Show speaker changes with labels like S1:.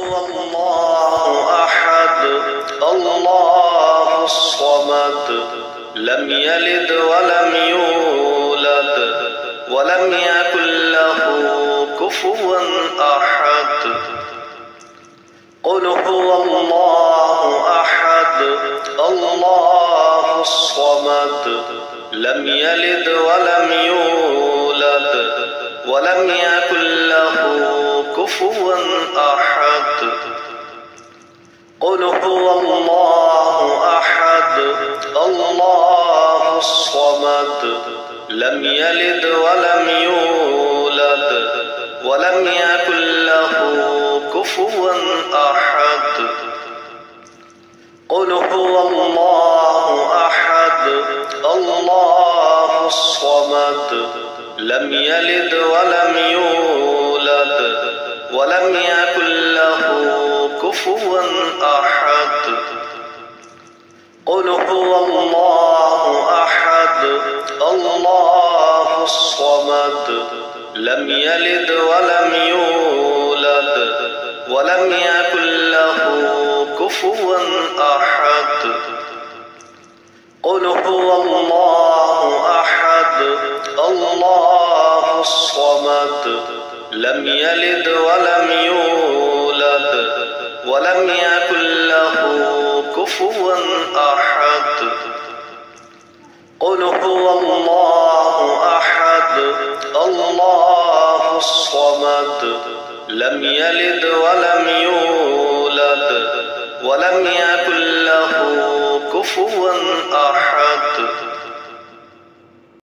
S1: هو الله أحد الله الصمد لم يلد ولم يولد ولم يكن له كفوا أحد قل هو الله أحد الله الصمد لم يلد ولم يولد ولم يكن له كفوا أحد قل هو الله أحد الله الصمد لم يلد ولم يولد ولم يكن له كفوا أحد قل هو الله أحد الله الصمد لم يلد ولم يولد ولم يكن له كفوا أحد قل هو الله أحد الله الصمد لم يلد ولم يولد ولم يكن له كفوا أحد قل هو الله أحد الله الصمد لم يلد ولم يولد ولم يكن له كفوا أحد قل هو الله أحد الله الصمد لم يلد ولم يولد ولم يكن له كفوا أحد